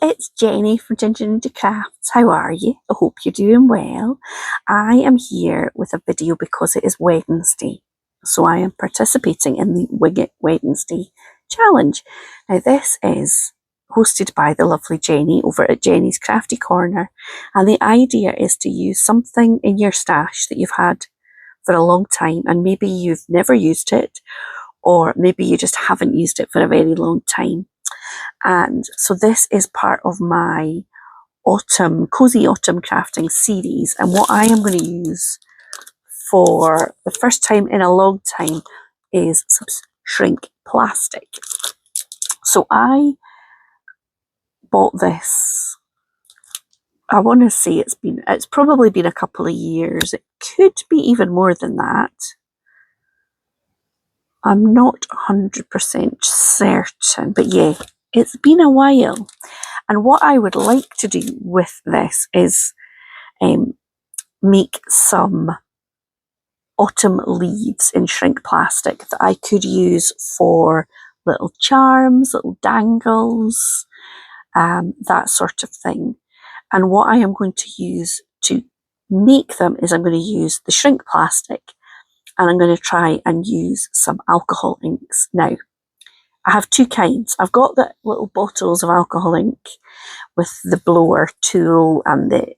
it's Jenny from Ranger and Jacquard Crafts. How are you? I hope you're doing well. I am here with a video because it is Wednesday. So I am participating in the Wing It Wednesday challenge. Now this is hosted by the lovely Jenny over at Jenny's Crafty Corner. And the idea is to use something in your stash that you've had for a long time and maybe you've never used it, or maybe you just haven't used it for a very long time. And so this is part of my Cosy Autumn Crafting Series, and what I am going to use for the first time in a long time is some shrink plastic. So I bought this, I want to say it's probably been a couple of years. It could be even more than that. I'm not 100% certain, but yeah, it's been a while. And what I would like to do with this is make some autumn leaves in shrink plastic that I could use for little charms, little dangles, that sort of thing. And what I am going to use to make them is I'm going to use the shrink plastic, and I'm going to try and use some alcohol inks. Now, I have two kinds. I've got the little bottles of alcohol ink with the blower tool and the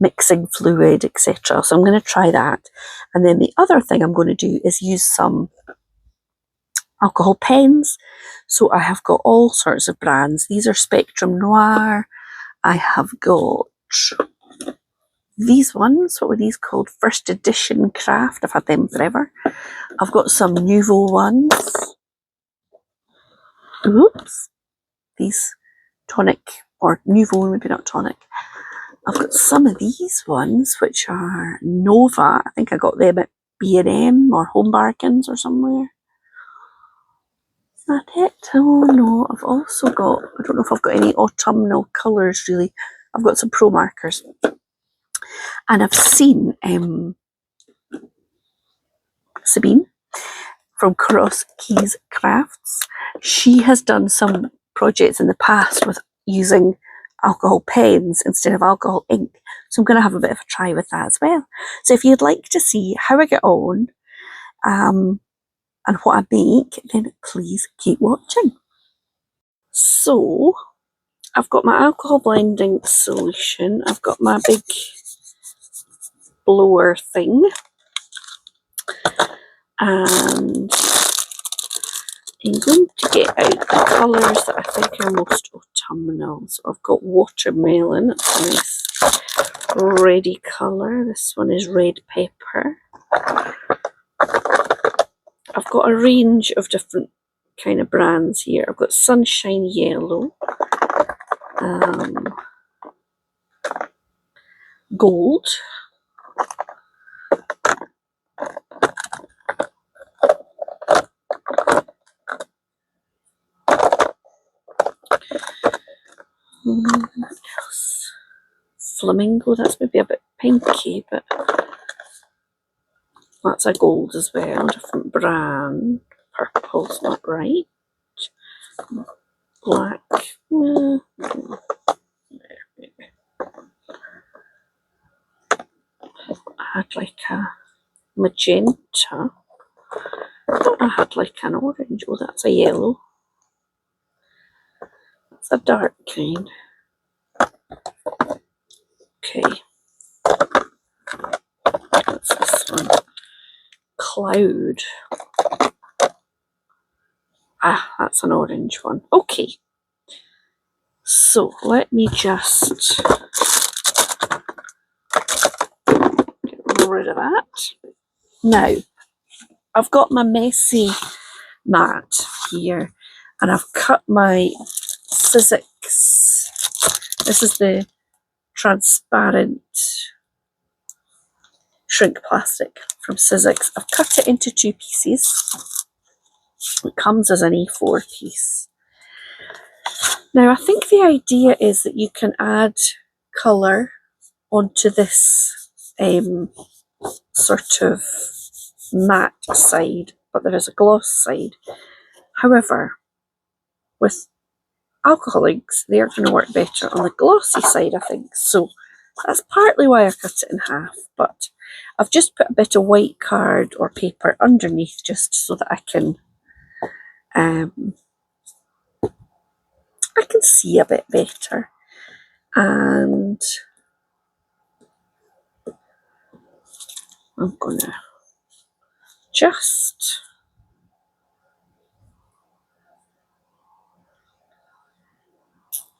mixing fluid, etc. So I'm going to try that. And then the other thing I'm going to do is use some alcohol pens. So I have got all sorts of brands. These are Spectrum Noir. I have got these ones. What were these called? First Edition Craft. I've had them forever. I've got some Nouveau ones. Oops. These tonic, or Nouveau, maybe not tonic. I've got some of these ones, which are Nova. I think I got them at B&M or Home Bargains or somewhere. Is that it? Oh no, I've also got, I don't know if I've got any autumnal colours really. I've got some Pro markers. And I've seen Sabine from Cross Keys Crafts. She has done some projects in the past with using alcohol pens instead of alcohol ink. So I'm going to have a bit of a try with that as well. So if you'd like to see how I get on and what I make, then please keep watching. So I've got my alcohol blending solution. I've got my big blower thing. And I'm going to get out the colours that I think are most autumnal. So I've got watermelon, that's a nice reddy colour. This one is red pepper. I've got a range of different kind of brands here. I've got sunshine yellow, gold, what else? Flamingo, that's maybe a bit pinky, but that's a gold as well, different brand. Purple's not right. Black. There, maybe. I had like a magenta. I thought I had like an orange. Oh, that's a yellow. That's a dark green. Okay. What's this one? Cloud. Ah, that's an orange one. Okay. So let me just get rid of that. Now, I've got my messy mat here, and I've cut my Sizzix. This is the transparent shrink plastic from Sizzix. I've cut it into 2 pieces. It comes as an A4 piece. Now I think the idea is that you can add colour onto this sort of matte side, but there is a gloss side. However, with alcohol inks, they're going to work better on the glossy side of things. So that's partly why I cut it in half, but I've just put a bit of white card or paper underneath just so that I can see a bit better. And I'm gonna just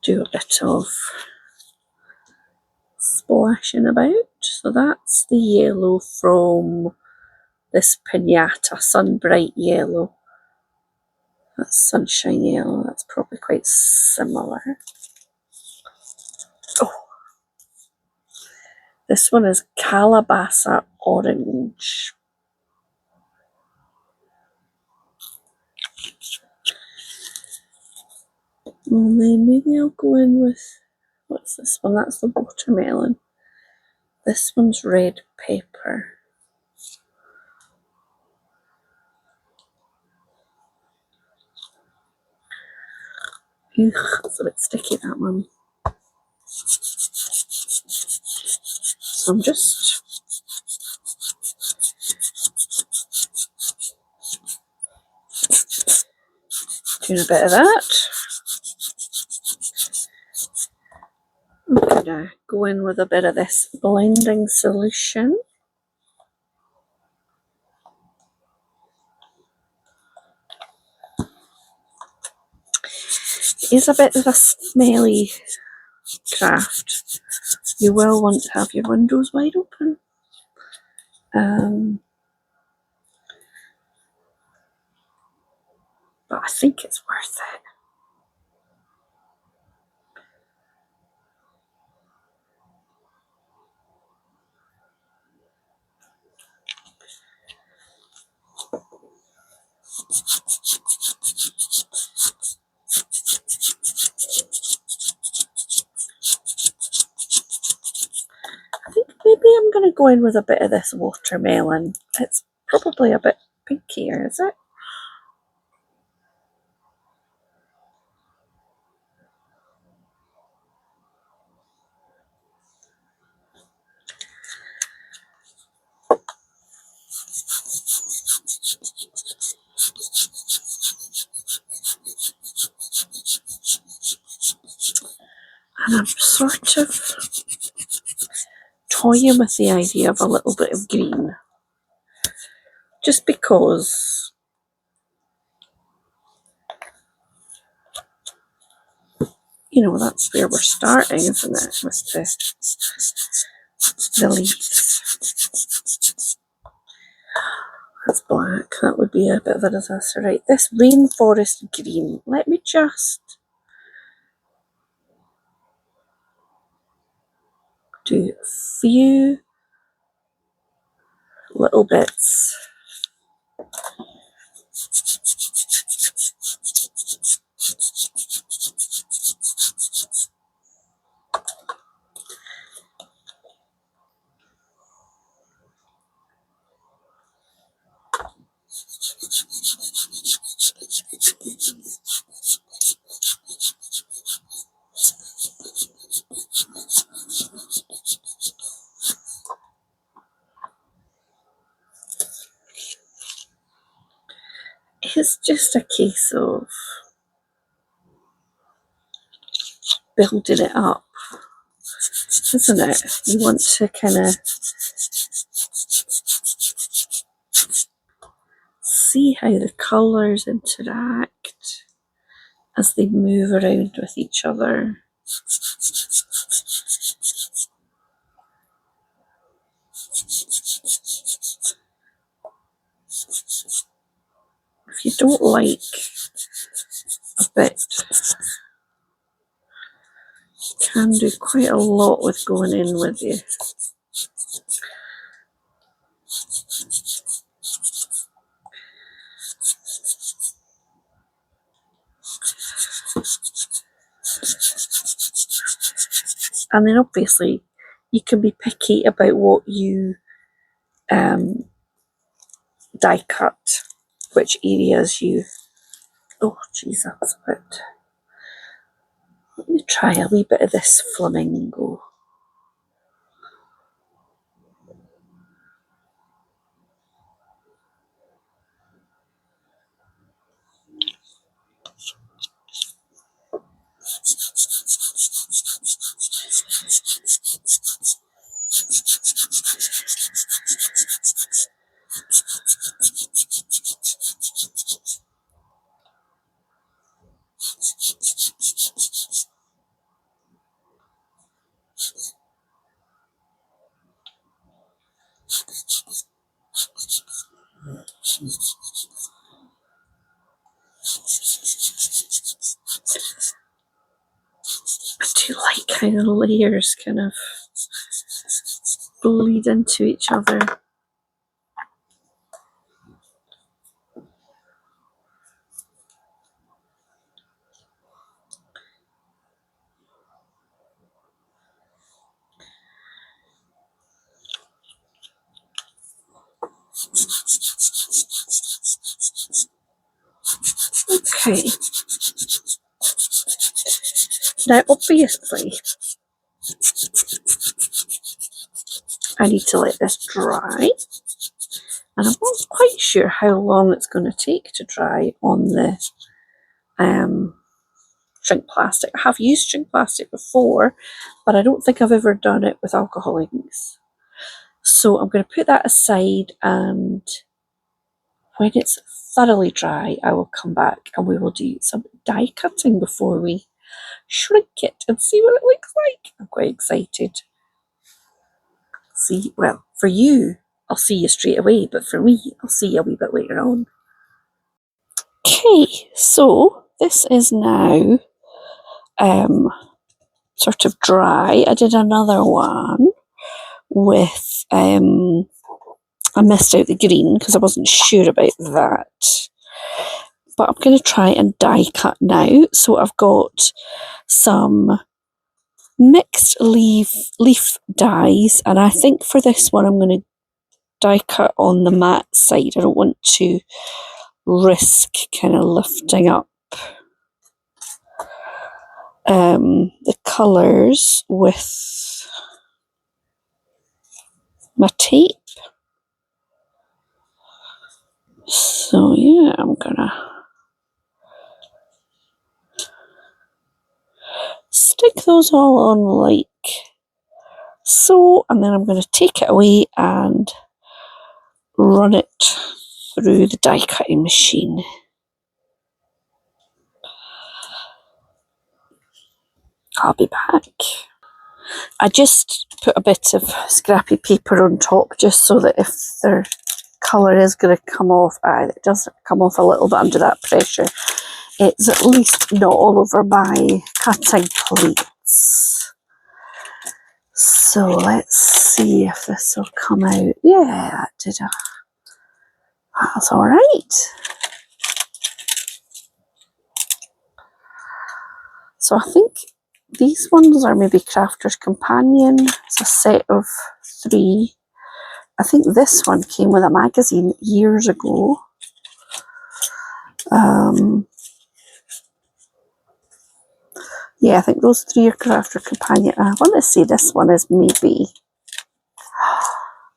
do a bit of splashing about. So that's the yellow from this pinata, Sunbright Yellow. That's Sunshine Yellow, that's probably quite similar. Oh, this one is Calabasa Orange. And then maybe I'll go in with, what's this one? That's the watermelon. This one's red pepper. Eugh, it's a bit sticky, that one. So I'm just doing a bit of that. I'm going to go in with a bit of this blending solution. It is a bit of a smelly craft. You will want to have your windows wide open. But I think it's worth it. I think maybe I'm going to go in with a bit of this watermelon. It's probably a bit pinkier, is it? And I'm sort of toying with the idea of a little bit of green. Just because, you know, that's where we're starting, isn't it? With the leaves. That's black. That would be a bit of a disaster. Right, this rainforest green. Let me just do a few little bits. It's just a case of building it up, isn't it? You want to kind of see how the colours interact as they move around with each other. If you don't like a bit, you can do quite a lot with going in with you. And then obviously you can be picky about what you die cut, which areas you, oh geez, that's a bit try a wee bit of this flamingo. I do like how the layers kind of bleed into each other. Okay. Now, obviously, I need to let this dry. And I'm not quite sure how long it's going to take to dry on the shrink plastic. I have used shrink plastic before, but I don't think I've ever done it with alcohol inks. So I'm going to put that aside, and when it's thoroughly dry, I will come back and we will do some die cutting before we shrink it and see what it looks like. I'm quite excited. See, well, for you, I'll see you straight away, but for me, I'll see you a wee bit later on. Okay, so this is now sort of dry. I did another one with I missed out the green because I wasn't sure about that. But I'm going to try and die cut now. So I've got some mixed leaf dyes, and I think for this one I'm going to die cut on the matte side. I don't want to risk kind of lifting up the colours with my tape. So yeah, I'm gonna stick those all on like so, and then I'm going to take it away and run it through the die cutting machine. I'll be back. I just put a bit of scrappy paper on top just so that if the colour is going to come off, it does come off a little bit under that pressure, it's at least not all over my cutting plates. So let's see if this will come out. Yeah, that's alright. So I think these ones are maybe Crafter's Companion. It's a set of 3. I think this one came with a magazine years ago. Yeah, I think those 3 are Crafter Companion. I want to say this one is maybe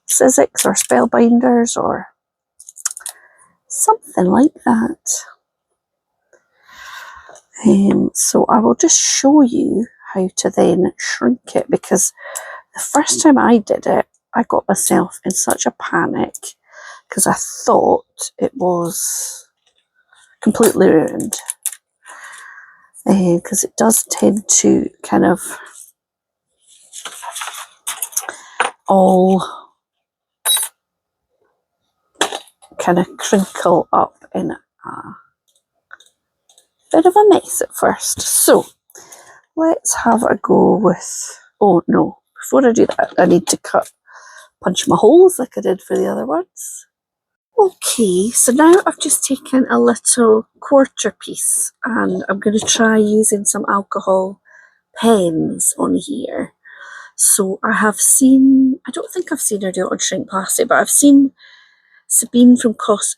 Sizzix or Spellbinders or something like that. So I will just show you how to then shrink it, because the first time I did it, I got myself in such a panic because I thought it was completely ruined. Because it does tend to kind of all kind of crinkle up in a bit of a mess at first. So let's have a go with, oh no, before I do that I need to punch my holes like I did for the other ones. Okay, so now I've just taken a little quarter piece and I'm going to try using some alcohol pens on here. So I have seen, I don't think I've seen her do it on shrink plastic, but I've seen Sabine from Cosy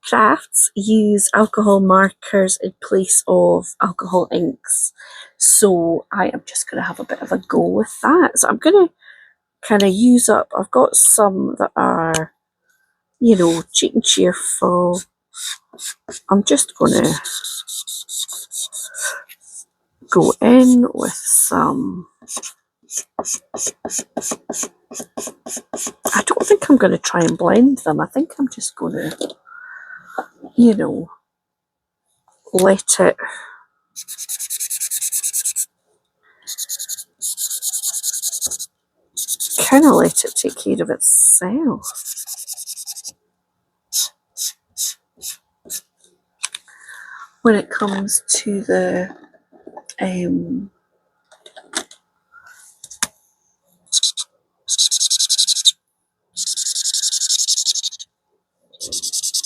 Crafts use alcohol markers in place of alcohol inks. So I am just going to have a bit of a go with that. So I'm going to kind of use up, I've got some that are, you know, cheap and cheerful. I'm just going to go in with some, I don't think I'm going to try and blend them. I think I'm just going to, you know, let it kind of let it take care of itself. When it comes to the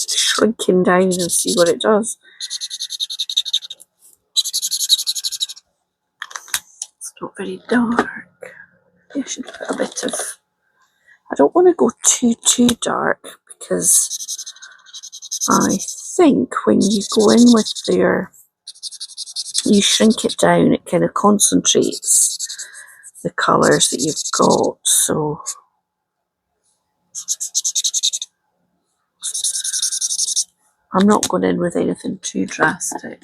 shrinking down and see what it does. It's not very dark. I should put a bit of, I don't want to go too dark, because I think when you go in with you shrink it down, it kind of concentrates the colours that you've got. So I'm not going in with anything too drastic.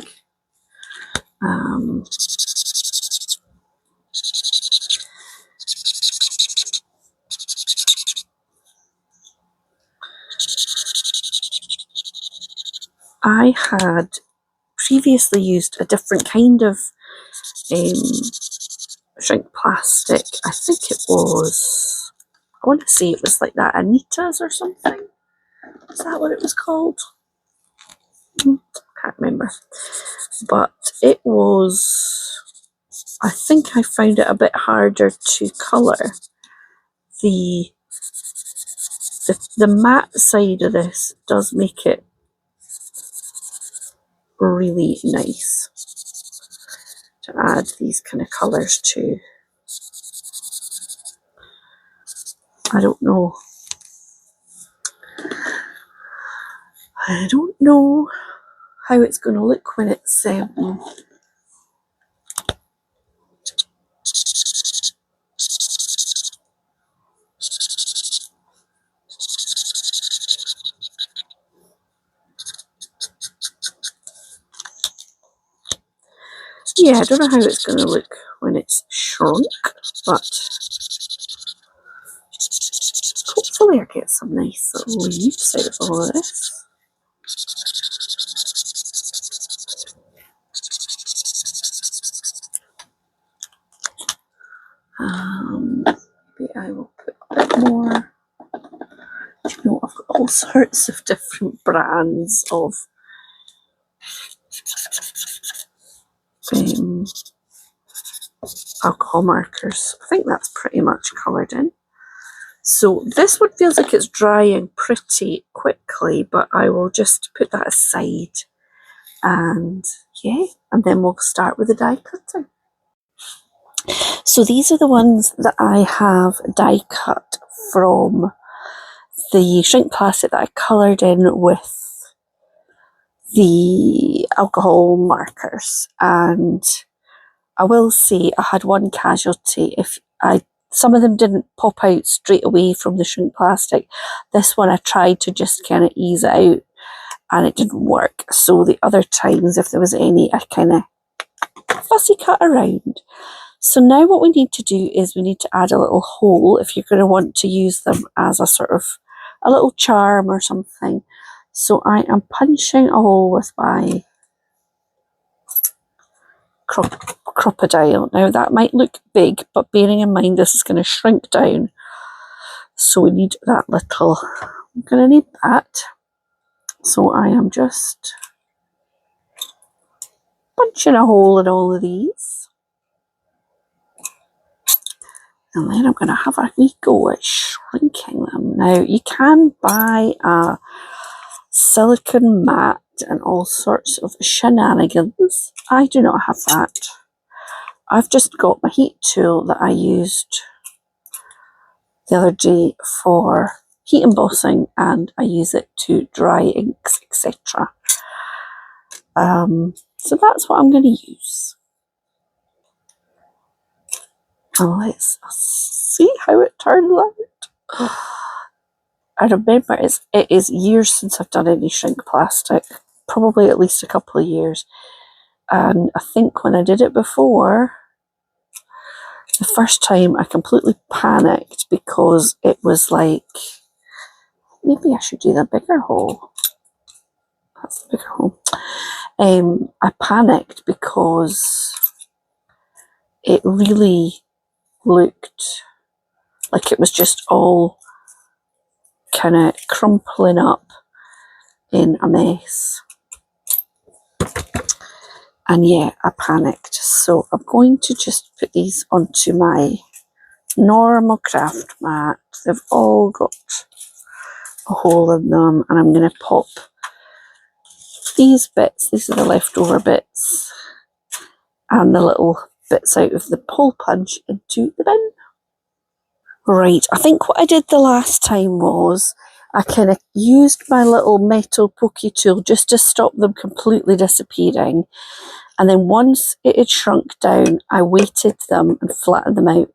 I had previously used a different kind of shrink plastic. I think it was, I want to say it was like that Anita's or something. Is that what it was called? Can't remember. But it was, I think I found it a bit harder to colour. The matte side of this does make it really nice to add these kind of colours to. I don't know how it's going to look when it's yeah, I don't know how it's going to look when it's shrunk, but hopefully I get some nice little leaves out of all of this. Maybe I will put a bit more. You know, I've got all sorts of different brands of alcohol markers. I think that's pretty much coloured in. So this one feels like it's drying pretty quickly, but I will just put that aside, and yeah, and then we'll start with the die cutting. So these are the ones that I have die cut from the shrink plastic that I coloured in with the alcohol markers. And I will say I had one casualty. Some of them didn't pop out straight away from the shrink plastic. This one I tried to just kind of ease it out and it didn't work. So the other times, if there was any, I kind of fussy cut around. So now what we need to do is we need to add a little hole if you're going to want to use them as a sort of a little charm or something. So I am punching a hole with my crocodile. Now that might look big, but bearing in mind this is going to shrink down, so we need that little, I'm going to need that. So I am just punching a hole in all of these, and then I'm going to have a wee go at shrinking them. Now you can buy a silicone mat and all sorts of shenanigans. I do not have that. I've just got my heat tool that I used the other day for heat embossing, and I use it to dry inks, etc. So that's what I'm going to use. And let's see how it turns out. I remember it is years since I've done any shrink plastic, probably at least a couple of years. And I think when I did it before, the first time I completely panicked because it was like, maybe I should do the bigger hole. That's the bigger hole. I panicked because it really looked like it was just all kind of crumpling up in a mess. And yeah, I panicked. So I'm going to just put these onto my normal craft mat. They've all got a hole in them, and I'm going to pop these bits, these are the leftover bits, and the little bits out of the hole punch into the bin. Right, I think what I did the last time was I kind of used my little metal pokey tool just to stop them completely disappearing. And then once it had shrunk down, I weighted them and flattened them out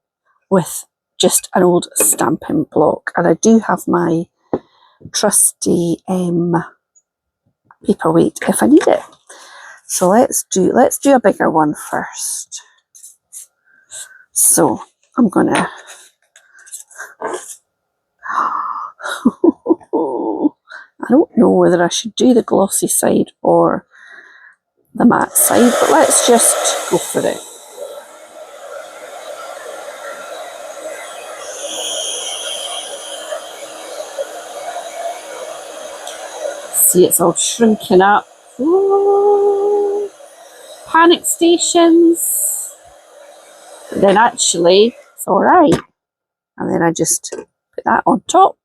with just an old stamping block. And I do have my trusty paperweight if I need it. So let's do a bigger one first. So I'm gonna I don't know whether I should do the glossy side or the matte side, but let's just go for it. See, it's all shrinking up. Ooh, panic stations. But then actually, it's all right. And then I just put that on top.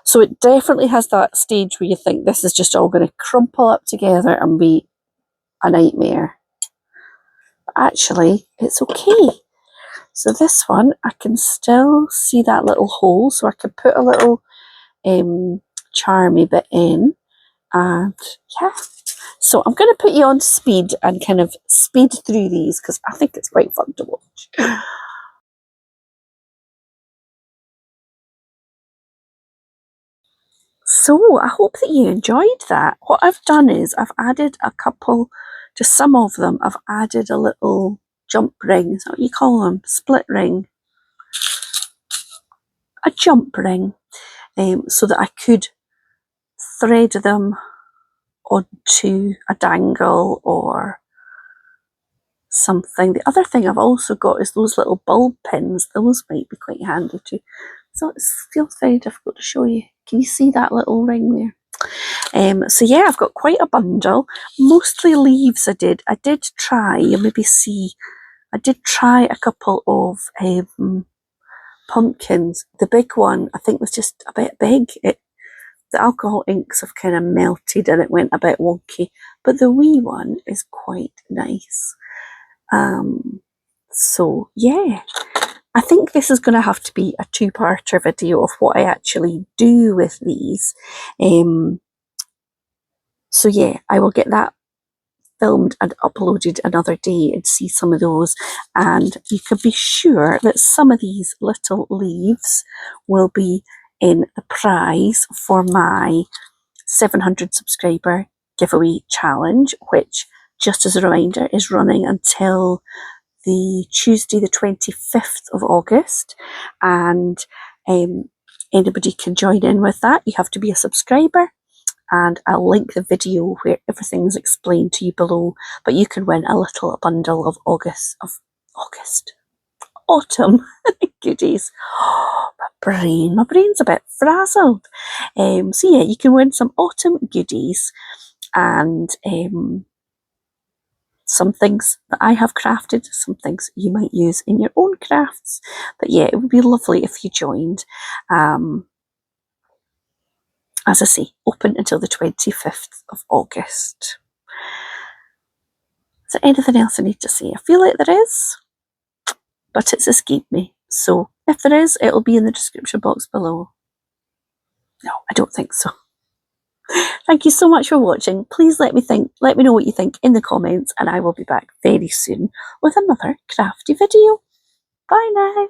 So it definitely has that stage where you think this is just all going to crumple up together and be a nightmare. But actually, it's okay. So this one, I can still see that little hole, so I can put a little charmy bit in. And yeah, so I'm going to put you on speed and kind of speed through these because I think it's quite fun to watch. So I hope that you enjoyed that. What I've done is I've added a couple, to some of them, I've added a little jump ring. Is that what you call them? Split ring. A jump ring. So that I could thread them onto a dangle or something. The other thing I've also got is those little bulb pins. Those might be quite handy too. So it feels very difficult to show you. Can you see that little ring there? So yeah, I've got quite a bundle. Mostly leaves I did. I did try, you'll maybe see, I did try a couple of pumpkins. The big one, I think, was just a bit big. The alcohol inks have kind of melted and it went a bit wonky. But the wee one is quite nice. So yeah, I think this is going to have to be a two-parter video of what I actually do with these. So yeah, I will get that filmed and uploaded another day and see some of those. And you can be sure that some of these little leaves will be in the prize for my 700 subscriber giveaway challenge, which, just as a reminder, is running until the Tuesday the 25th of August. And anybody can join in with that. You have to be a subscriber, and I'll link the video where everything's explained to you below. But you can win a little bundle of autumn goodies. Oh, my brain's a bit frazzled. So yeah, you can win some autumn goodies and some things that I have crafted, some things you might use in your own crafts. But yeah, it would be lovely if you joined. As I say, open until the 25th of August. Is there anything else I need to say? I feel like there is, but it's escaped me. So If there is, it'll be in the description box below. No, I don't think so. Thank you so much for watching. Please let me know what you think in the comments, and I will be back very soon with another crafty video. Bye now.